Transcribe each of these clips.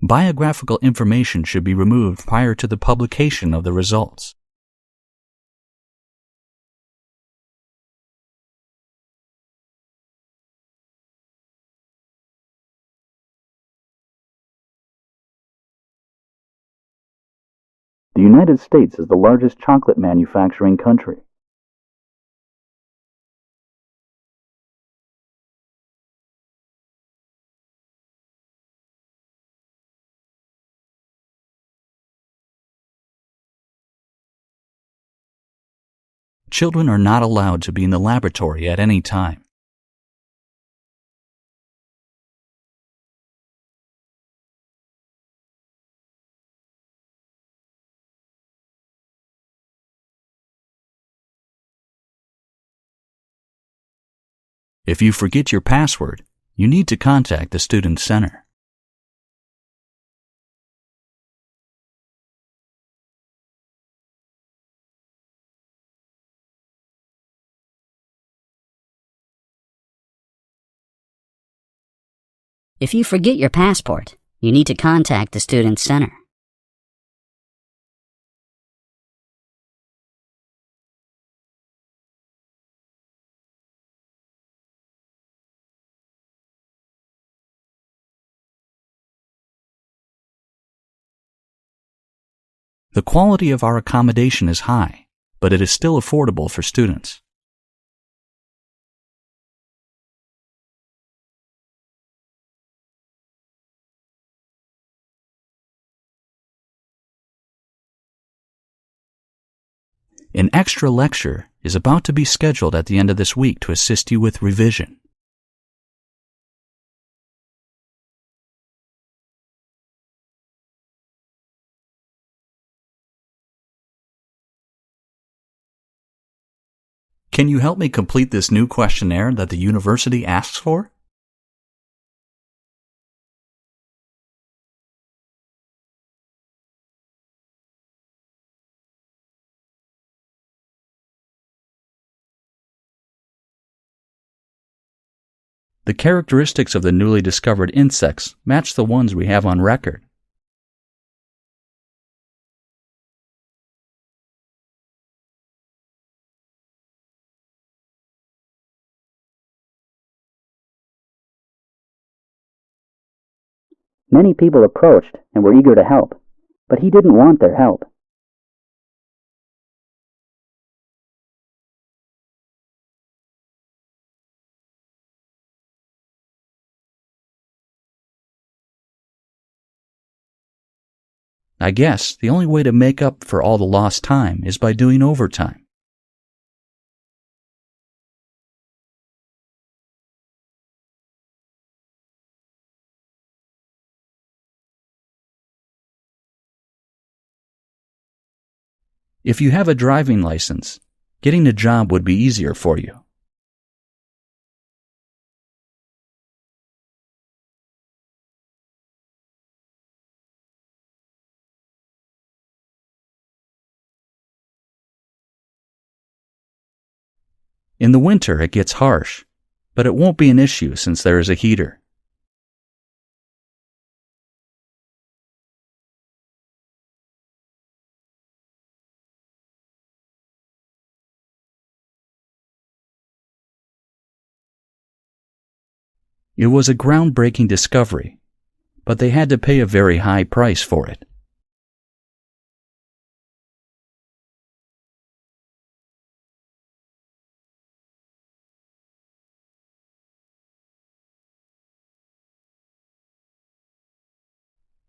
Biographical information should be removed prior to the publication of the results. The United States is the largest chocolate manufacturing country. Children are not allowed to be in the laboratory at any time. If you forget your password, you need to contact the Student Center. If you forget your passport, you need to contact the Student Center. The quality of our accommodation is high, but it is still affordable for students. An extra lecture is about to be scheduled at the end of this week to assist you with revision. Can you help me complete this new questionnaire that the university asks for? The characteristics of the newly discovered insects match the ones we have on record. Many people approached and were eager to help, but he didn't want their help. I guess the only way to make up for all the lost time is by doing overtime. If you have a driving license, getting a job would be easier for you. In the winter, it gets harsh, but it won't be an issue since there is a heater. It was a groundbreaking discovery, but they had to pay a very high price for it.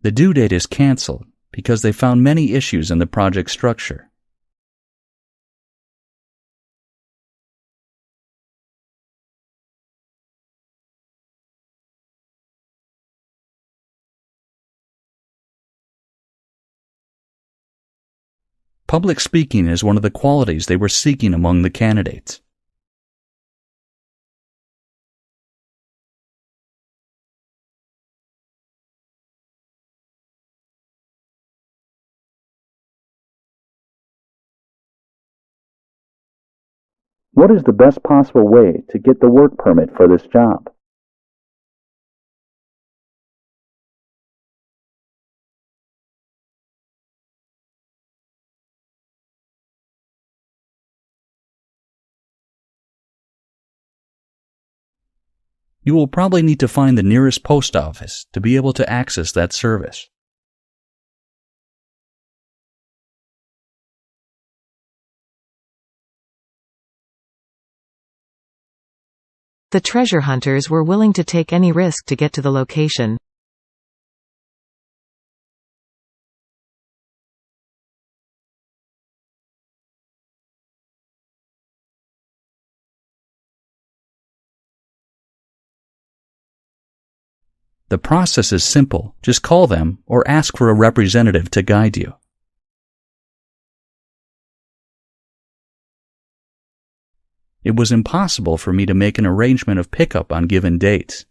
The due date is canceled because they found many issues in the project structure. Public speaking is one of the qualities they were seeking among the candidates. What is the best possible way to get the work permit for this job? You will probably need to find the nearest post office to be able to access that service. The treasure hunters were willing to take any risk to get to the location. The process is simple. Just call them or ask for a representative to guide you. It was impossible for me to make an arrangement of pickup on given dates.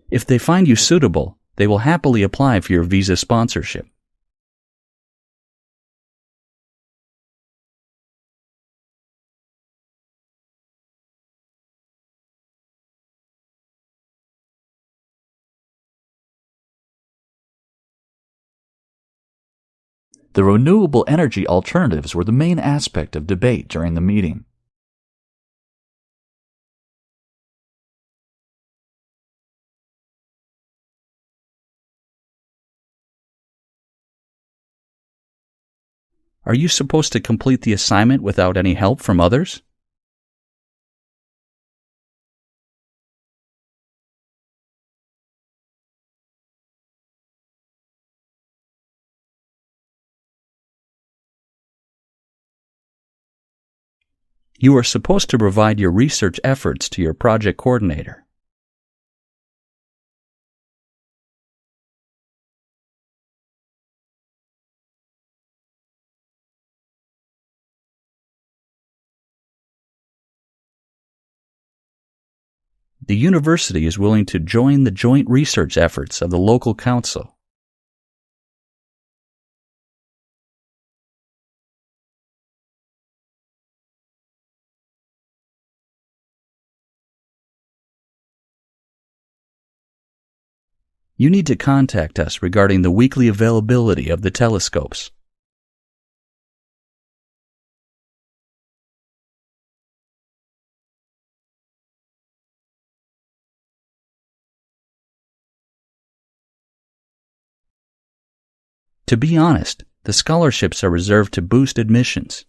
If they find you suitable, they will happily apply for your visa sponsorship. The renewable energy alternatives were the main aspect of debate during the meeting. Are you supposed to complete the assignment without any help from others? You are supposed to provide your research efforts to your project coordinator. The university is willing to join the joint research efforts of the local council. You need to contact us regarding the weekly availability of the telescopes. To be honest, the scholarships are reserved to boost admissions.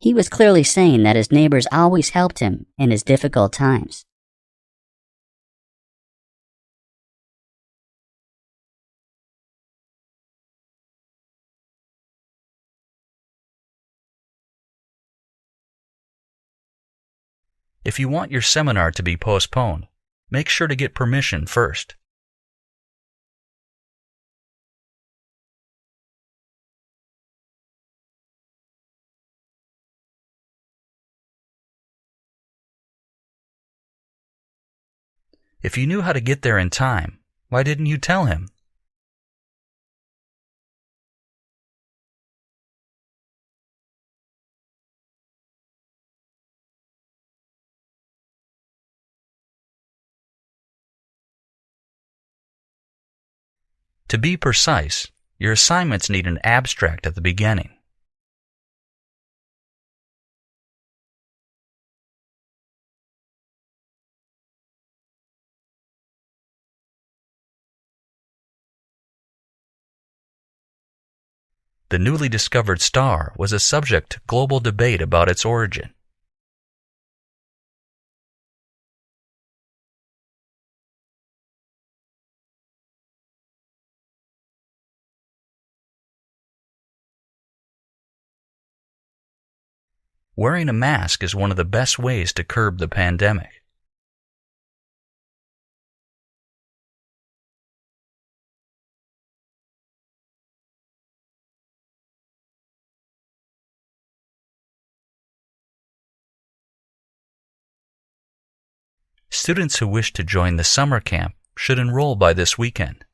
He was clearly saying that his neighbors always helped him in his difficult times. If you want your seminar to be postponed, make sure to get permission first. If you knew how to get there in time, why didn't you tell him? To be precise, your assignments need an abstract at the beginning. The newly discovered star was a subject to global debate about its origin. Wearing a mask is one of the best ways to curb the pandemic. Students who wish to join the summer camp should enroll by this weekend.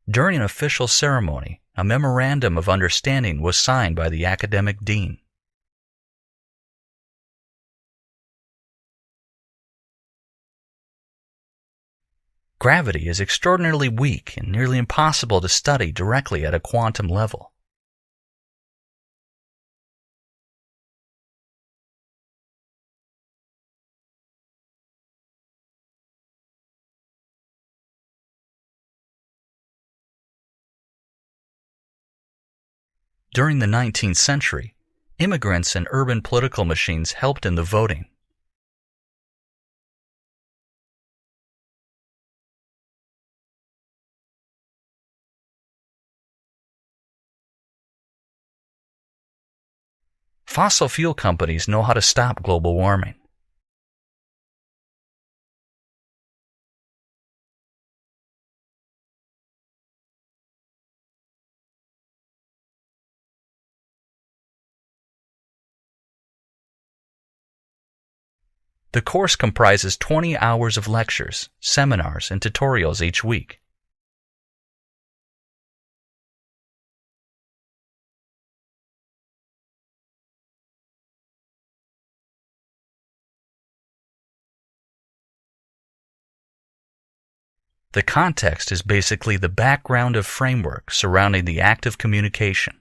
During an official ceremony, a memorandum of understanding was signed by the academic dean. Gravity is extraordinarily weak and nearly impossible to study directly at a quantum level. During the 19th century, immigrants and urban political machines helped in the voting. Fossil fuel companies know how to stop global warming. The course comprises 20 hours of lectures, seminars, and tutorials each week. The context is basically the background of framework surrounding the act of communication.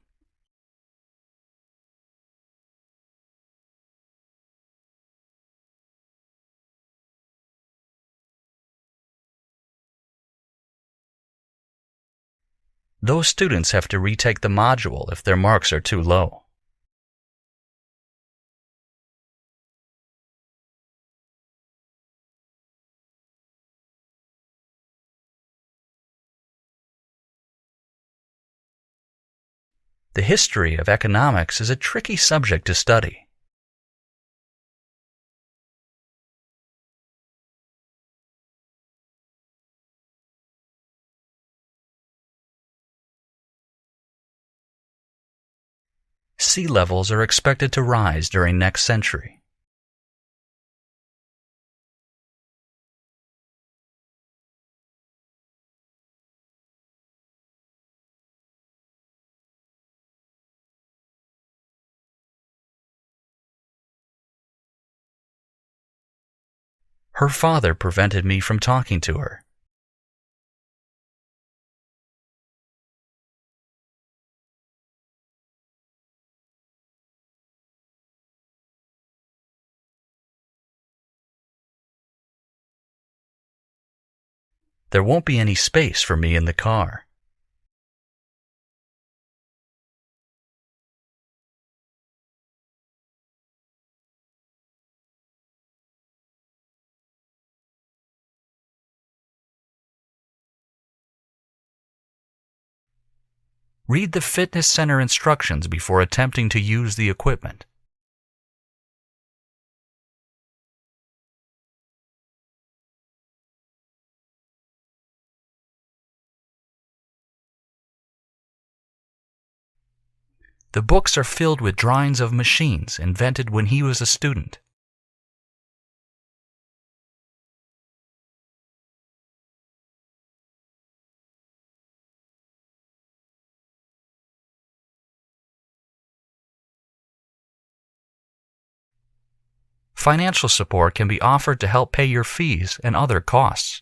Those students have to retake the module if their marks are too low. The history of economics is a tricky subject to study. Sea levels are expected to rise during next century. Her father prevented me from talking to her. There won't be any space for me in the car. Read the fitness center instructions before attempting to use the equipment. The books are filled with drawings of machines invented when he was a student. Financial support can be offered to help pay your fees and other costs.